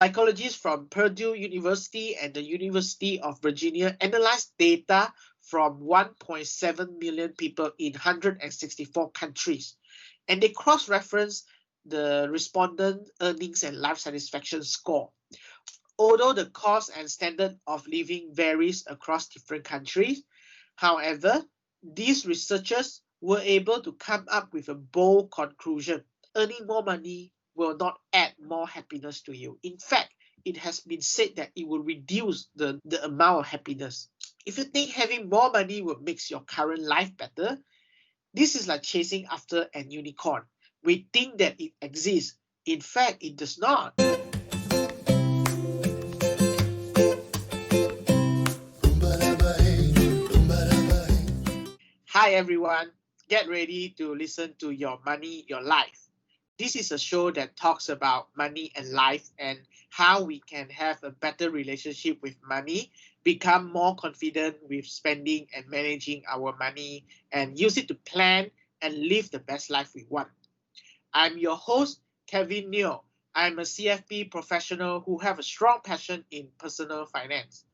Psychologists from Purdue University and the University of Virginia analyzed data from 1.7 million people in 164 countries, and they cross-referenced the respondent earnings and life satisfaction score. Although the cost and standard of living varies across different countries, however, these researchers were able to come up with a bold conclusion. Earning more money will not add more happiness to you. In fact, it has been said that it will reduce the amount of happiness. If you think having more money will make your current life better, this is like chasing after an unicorn. We think that it exists. In fact, it does not. Hi everyone, get ready to listen to Your Money, Your Life. This is a show that talks about money and life and how we can have a better relationship with money, become more confident with spending and managing our money, and use it to plan and live the best life we want. I'm your host, Kevin Neo. I'm a CFP professional who have a strong passion in personal finance.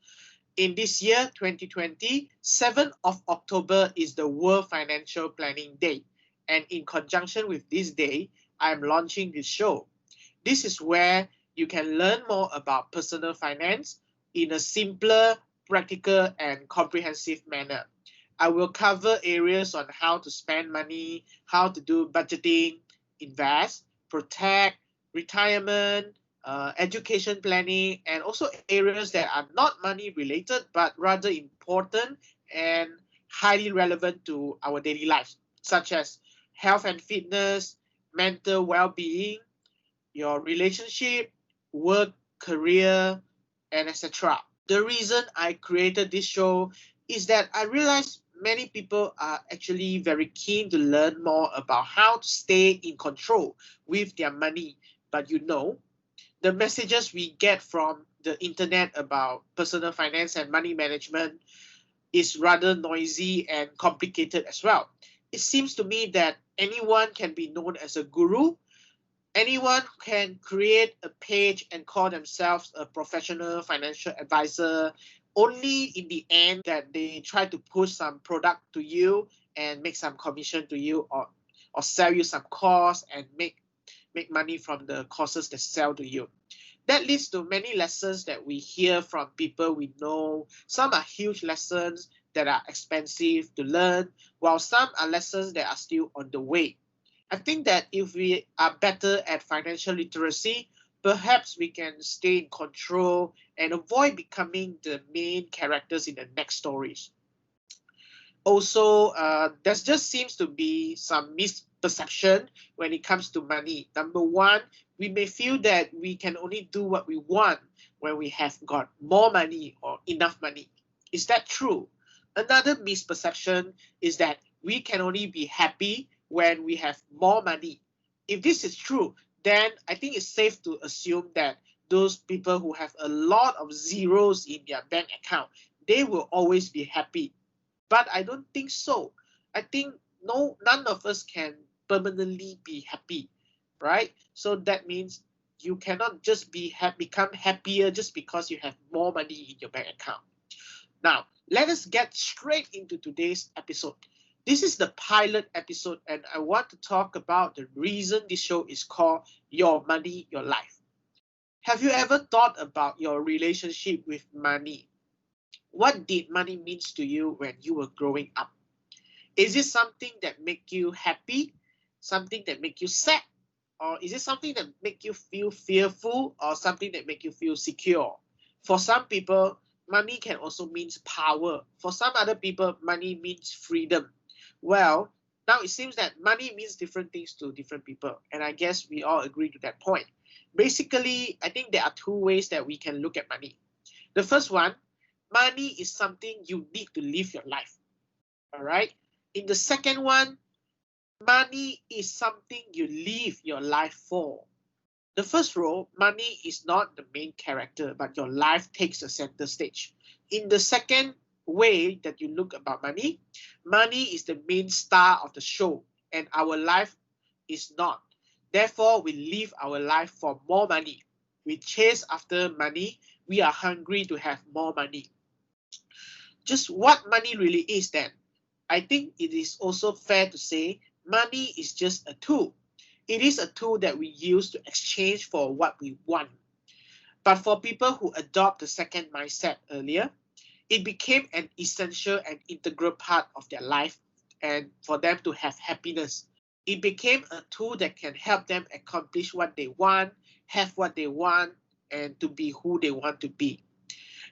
In this year, 2020, 7th of October is the World Financial Planning Day. And in conjunction with this day, I'm launching this show. This is where you can learn more about personal finance in a simpler, practical, and comprehensive manner. I will cover areas on how to spend money, how to do budgeting, invest, protect, retirement, education planning, and also areas that are not money related but rather important and highly relevant to our daily lives, such as health and fitness, mental well being, your relationship, work, career, and etc. The reason I created this show is that I realized many people are actually very keen to learn more about how to stay in control with their money. But the messages we get from the internet about personal finance and money management is rather noisy and complicated as well. It seems to me that anyone can be known as a guru. Anyone can create a page and call themselves a professional financial advisor. Only in the end that they try to push some product to you and make some commission to you, or sell you some course and make money from the courses they sell to you. That leads to many lessons that we hear from people we know. Some are huge lessons that are expensive to learn, while some are lessons that are still on the way. I think that if we are better at financial literacy, perhaps we can stay in control and avoid becoming the main characters in the next stories. Also, there just seems to be some misperception when it comes to money. Number one, we may feel that we can only do what we want when we have got more money or enough money. Is that true? Another misperception is that we can only be happy when we have more money. If this is true, then I think it's safe to assume that those people who have a lot of zeros in their bank account, they will always be happy. But I don't think so. I think none of us can permanently be happy, right? So that means you cannot just become happier just because you have more money in your bank account. Now, let us get straight into today's episode. This is the pilot episode, and I want to talk about the reason this show is called Your Money, Your Life. Have you ever thought about your relationship with money? What did money means to you when you were growing up? Is it something that make you happy? Something that make you sad? Or is it something that make you feel fearful or something that make you feel secure? For some people, money can also means power. For some other people, money means freedom. Well, now it seems that money means different things to different people. And I guess we all agree to that point. Basically, I think there are two ways that we can look at money. The first one, money is something you need to live your life. All right. In the second one, money is something you live your life for. The first role, money is not the main character, but your life takes a center stage. In the second way that you look about money, money is the main star of the show, and our life is not. Therefore, we live our life for more money. We chase after money. We are hungry to have more money. Just what money really is then? I think it is also fair to say money is just a tool. It is a tool that we use to exchange for what we want. But for people who adopt the second mindset earlier, it became an essential and integral part of their life and for them to have happiness. It became a tool that can help them accomplish what they want, have what they want, and to be who they want to be.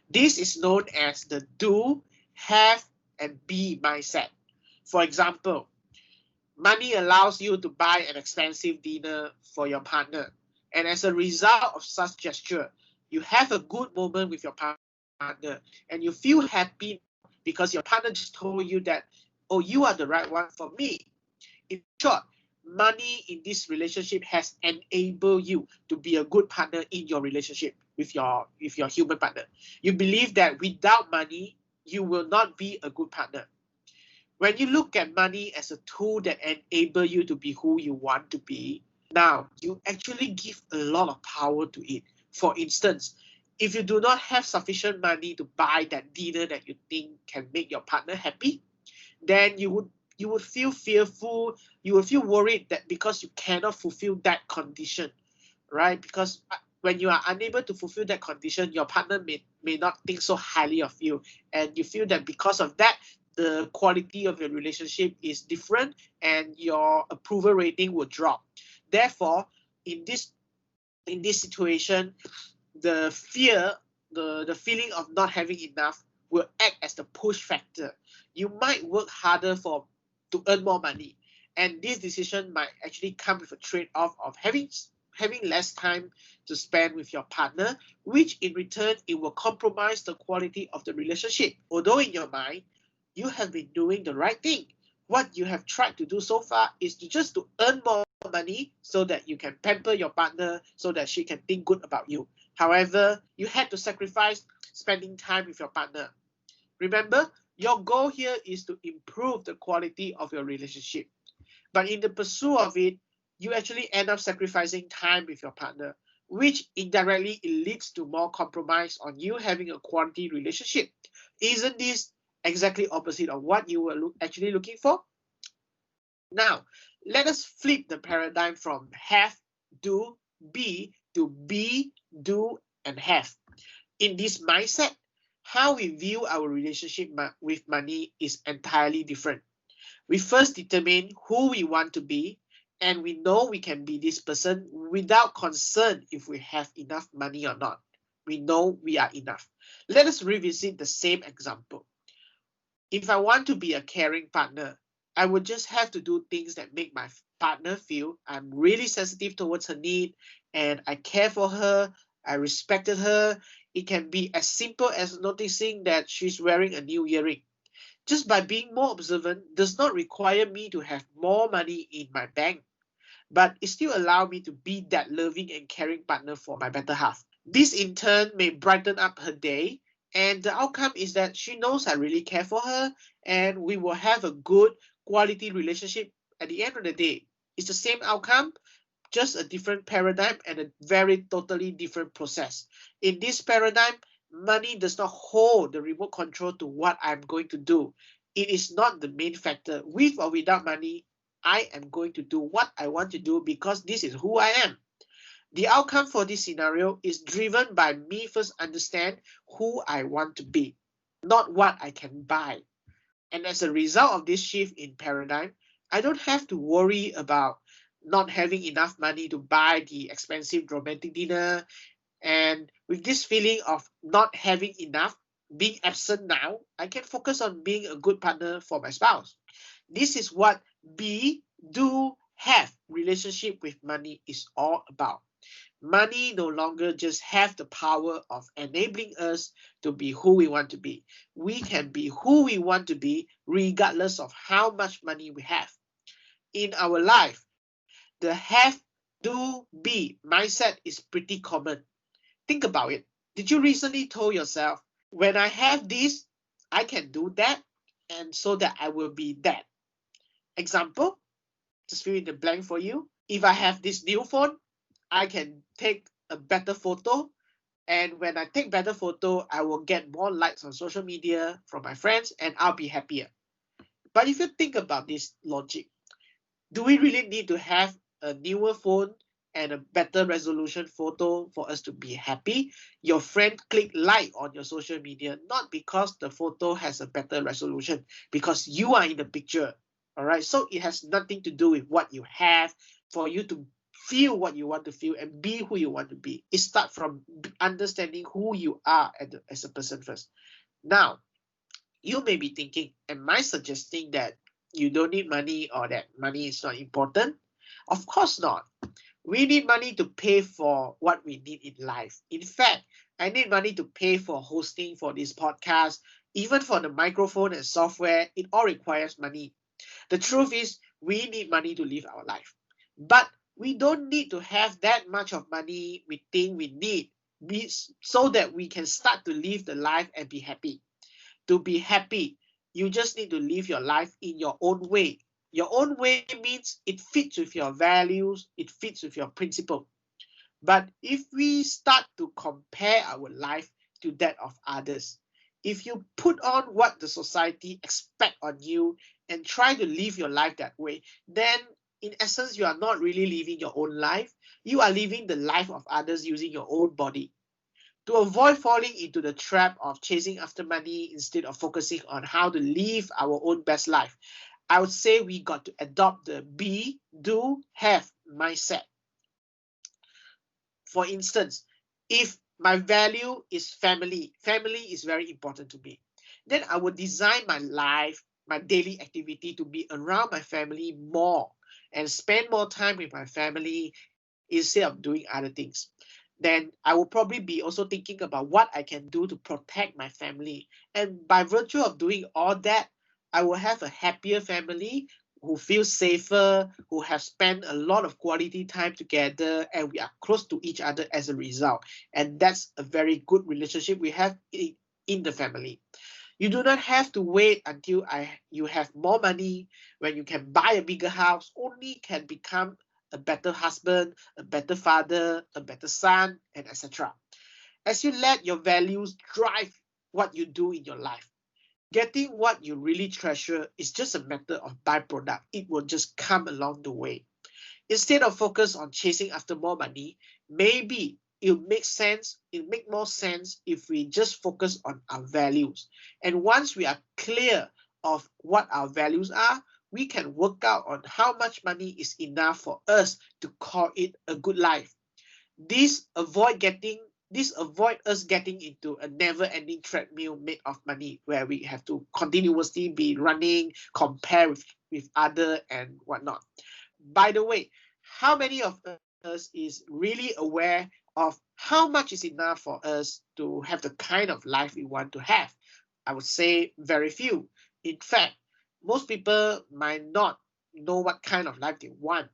This is known as the do, have, and be mindset. For example, money allows you to buy an expensive dinner for your partner. And as a result of such gesture, you have a good moment with your partner and you feel happy because your partner just told you that, oh, you are the right one for me. In short, money in this relationship has enabled you to be a good partner in your relationship with your human partner. You believe that without money, you will not be a good partner. When you look at money as a tool that enables you to be who you want to be, now you actually give a lot of power to it. For instance, if you do not have sufficient money to buy that dinner that you think can make your partner happy, then you would feel fearful, you will feel worried that because you cannot fulfill that condition, right? Because when you are unable to fulfill that condition, your partner may not think so highly of you, and you feel that because of that, the quality of your relationship is different and your approval rating will drop. Therefore, in this situation, the fear, the feeling of not having enough will act as the push factor. You might work harder to earn more money, and this decision might actually come with a trade-off of having less time to spend with your partner, which in return it will compromise the quality of the relationship. Although in your mind you have been doing the right thing, what you have tried to do so far is to earn more money so that you can pamper your partner, so that she can think good about you. However, you had to sacrifice spending time with your partner. Remember, your goal here is to improve the quality of your relationship. But in the pursuit of it, you actually end up sacrificing time with your partner, which indirectly leads to more compromise on you having a quality relationship. Isn't this exactly opposite of what you were actually looking for? Now, let us flip the paradigm from have, do, be to be, do, and have. In this mindset, how we view our relationship with money is entirely different. We first determine who we want to be, and we know we can be this person without concern if we have enough money or not. We know we are enough. Let us revisit the same example. If I want to be a caring partner, I would just have to do things that make my partner feel I'm really sensitive towards her need and I care for her, I respected her. It can be as simple as noticing that she's wearing a new earring. Just by being more observant does not require me to have more money in my bank, but it still allows me to be that loving and caring partner for my better half. This in turn may brighten up her day, and the outcome is that she knows I really care for her and we will have a good quality relationship at the end of the day. It's the same outcome, just a different paradigm and a very totally different process. In this paradigm, money does not hold the remote control to what I'm going to do. It is not the main factor. With or without money, I am going to do what I want to do because this is who I am. The outcome for this scenario is driven by me first understand who I want to be, not what I can buy. And as a result of this shift in paradigm, I don't have to worry about not having enough money to buy the expensive romantic dinner. And with this feeling of not having enough, being absent now, I can focus on being a good partner for my spouse. This is what be, do, have relationship with money is all about. Money no longer just have the power of enabling us to be who we want to be. We can be who we want to be regardless of how much money we have. In our life, the have, do, be mindset is pretty common. Think about it. Did you recently told yourself, when I have this, I can do that, and so that I will be that? Example, just fill in the blank for you. If I have this new phone, I can take a better photo. And when I take better photo, I will get more likes on social media from my friends and I'll be happier. But if you think about this logic, do we really need to have a newer phone and a better resolution photo for us to be happy? Your friend click like on your social media, not because the photo has a better resolution, because you are in the picture. All right. So it has nothing to do with what you have for you to feel what you want to feel and be who you want to be. It starts from understanding who you are as a person first. Now, you may be thinking, am I suggesting that you don't need money or that money is not important? Of course not. We need money to pay for what we need in life. In fact, I need money to pay for hosting for this podcast, even for the microphone and software. It all requires money. The truth is, we need money to live our life. But we don't need to have that much of money we think we need so that we can start to live the life and be happy. To be happy, you just need to live your life in your own way. Your own way means it fits with your values, it fits with your principle. But if we start to compare our life to that of others, if you put on what the society expect on you and try to live your life that way, then in essence, you are not really living your own life. You are living the life of others using your own body. To avoid falling into the trap of chasing after money instead of focusing on how to live our own best life, I would say we got to adopt the be, do, have mindset. For instance, if my value is family, family is very important to me, then I would design my life, my daily activity to be around my family more and spend more time with my family instead of doing other things. Then I will probably be also thinking about what I can do to protect my family. And by virtue of doing all that, I will have a happier family who feel safer, who have spent a lot of quality time together, and we are close to each other as a result. And that's a very good relationship we have in the family. You do not have to wait until you have more money when you can buy a bigger house, only can become a better husband, a better father, a better son, and etc. As you let your values drive what you do in your life, getting what you really treasure is just a matter of byproduct. It will just come along the way. Instead of focus on chasing after more money, maybe it make more sense if we just focus on our values. And once we are clear of what our values are, we can work out on how much money is enough for us to call it a good life. This avoid us getting into a never-ending treadmill made of money where we have to continuously be running, compare with other and whatnot. By the way, how many of us is really aware of how much is enough for us to have the kind of life we want to have? I would say very few. In fact, most people might not know what kind of life they want.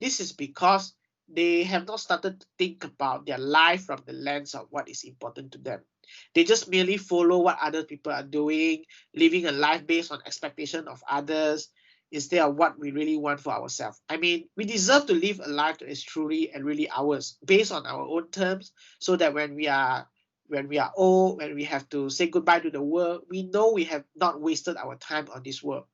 This is because they have not started to think about their life from the lens of what is important to them. They just merely follow what other people are doing, living a life based on expectation of others instead of what we really want for ourselves. I mean, we deserve to live a life that is truly and really ours, based on our own terms, so that when we are old, when we have to say goodbye to the world, we know we have not wasted our time on this world.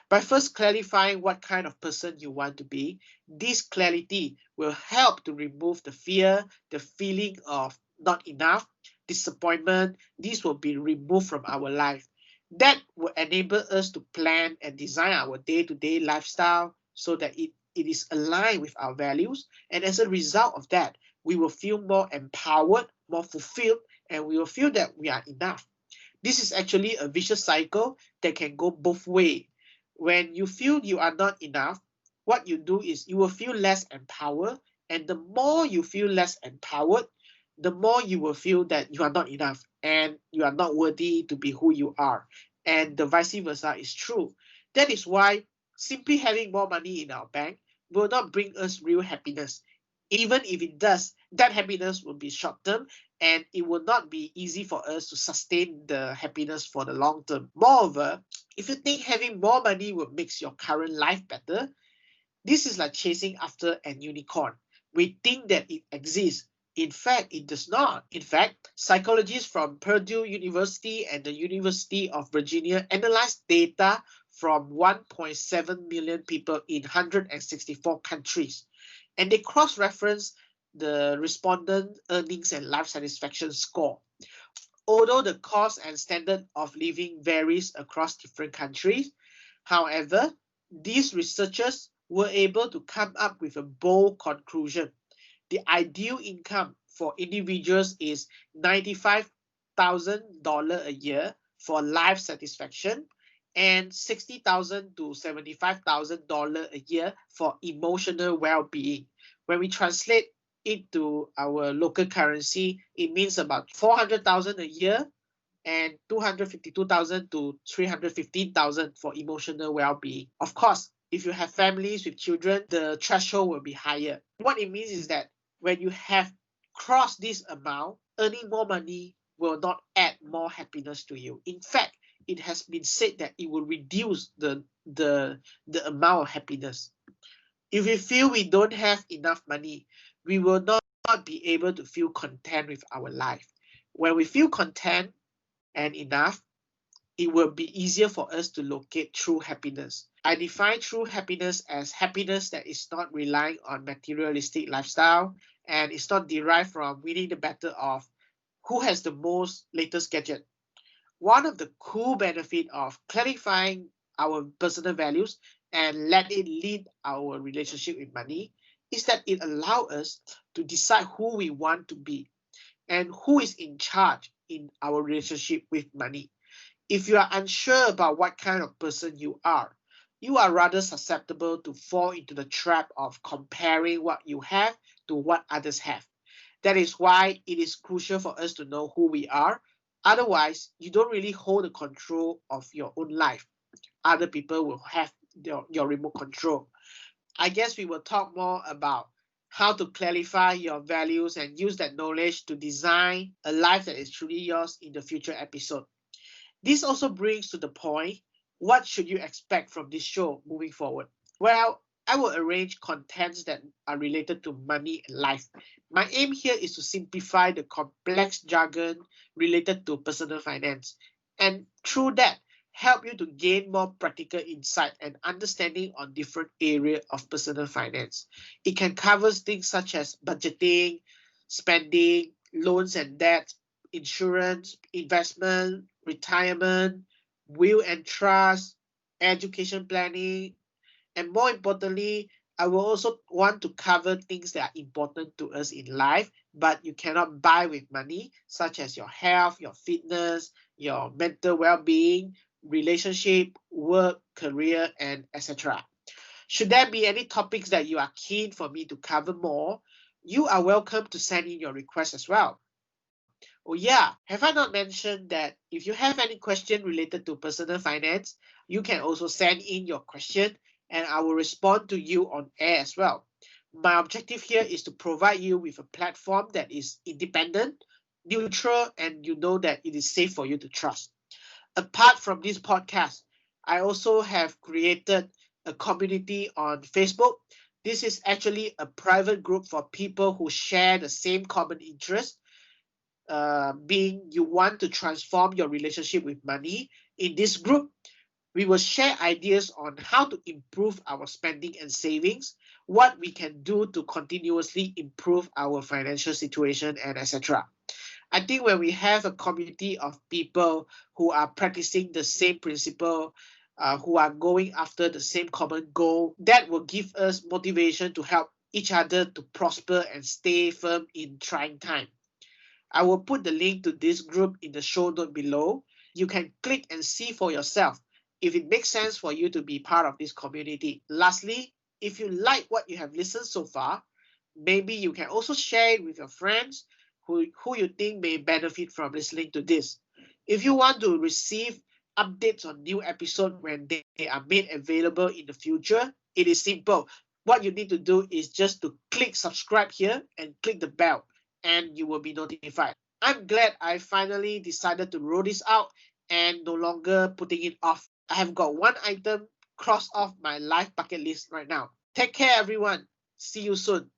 By first clarifying what kind of person you want to be, this clarity will help to remove the fear, the feeling of not enough, disappointment. These will be removed from our life. That will enable us to plan and design our day-to-day lifestyle so that it is aligned with our values. And as a result of that, we will feel more empowered, more fulfilled, and we will feel that we are enough. This is actually a vicious cycle that can go both ways. When you feel you are not enough, what you do is you will feel less empowered. And the more you feel less empowered, the more you will feel that you are not enough and you are not worthy to be who you are. And the vice versa is true. That is why simply having more money in our bank will not bring us real happiness. Even if it does, that happiness will be short term and it will not be easy for us to sustain the happiness for the long term. Moreover, if you think having more money will make your current life better, this is like chasing after an unicorn. We think that it exists, In fact, it does not. In fact, psychologists from Purdue University and the University of Virginia analyzed data from 1.7 million people in 164 countries, and they cross-referenced the respondent earnings and life satisfaction score. Although the cost and standard of living varies across different countries, however, these researchers were able to come up with a bold conclusion. The ideal income for individuals is $95,000 a year for life satisfaction and $60,000 to $75,000 a year for emotional well-being. When we translate it to our local currency, it means about 400,000 a year and 252,000 to 315,000 for emotional well-being. Of course, if you have families with children, the threshold will be higher. What it means is that when you have crossed this amount, earning more money will not add more happiness to you. In fact, it has been said that it will reduce the amount of happiness. If we feel we don't have enough money, we will not be able to feel content with our life. When we feel content and enough, it will be easier for us to locate true happiness. I define true happiness as happiness that is not relying on materialistic lifestyle and is not derived from winning the battle of who has the most latest gadget. One of the cool benefits of clarifying our personal values and let it lead our relationship with money is that it allows us to decide who we want to be and who is in charge in our relationship with money. If you are unsure about what kind of person you are rather susceptible to fall into the trap of comparing what you have to what others have. That is why it is crucial for us to know who we are. Otherwise, you don't really hold the control of your own life. Other people will have your remote control. I guess we will talk more about how to clarify your values and use that knowledge to design a life that is truly yours in the future episode. This also brings to the point, what should you expect from this show moving forward? Well, I will arrange contents that are related to money and life. My aim here is to simplify the complex jargon related to personal finance, and through that, help you to gain more practical insight and understanding on different areas of personal finance. It can cover things such as budgeting, spending, loans and debts, insurance, investment, retirement, will and trust, education planning, and more importantly, I will also want to cover things that are important to us in life, but you cannot buy with money, such as your health, your fitness, your mental well-being, relationship, work, career, and etc. Should there be any topics that you are keen for me to cover more, you are welcome to send in your request as well. Oh yeah, have I not mentioned that if you have any question related to personal finance, you can also send in your question and I will respond to you on air as well. My objective here is to provide you with a platform that is independent, neutral, and you know that it is safe for you to trust. Apart from this podcast, I also have created a community on Facebook. This is actually a private group for people who share the same common interest, being you want to transform your relationship with money. In this group, we will share ideas on how to improve our spending and savings, what we can do to continuously improve our financial situation, and etc. I think when we have a community of people who are practicing the same principle, who are going after the same common goal, that will give us motivation to help each other to prosper and stay firm in trying time. I will put the link to this group in the show note below. You can click and see for yourself if it makes sense for you to be part of this community. Lastly, if you like what you have listened so far, maybe you can also share it with your friends who you think may benefit from listening to this. If you want to receive updates on new episodes when they are made available in the future, it is simple. What you need to do is just to click subscribe here and click the bell and you will be notified. I'm glad I finally decided to roll this out and no longer putting it off. I have got one item crossed off my life bucket list right now. Take care, everyone. See you soon.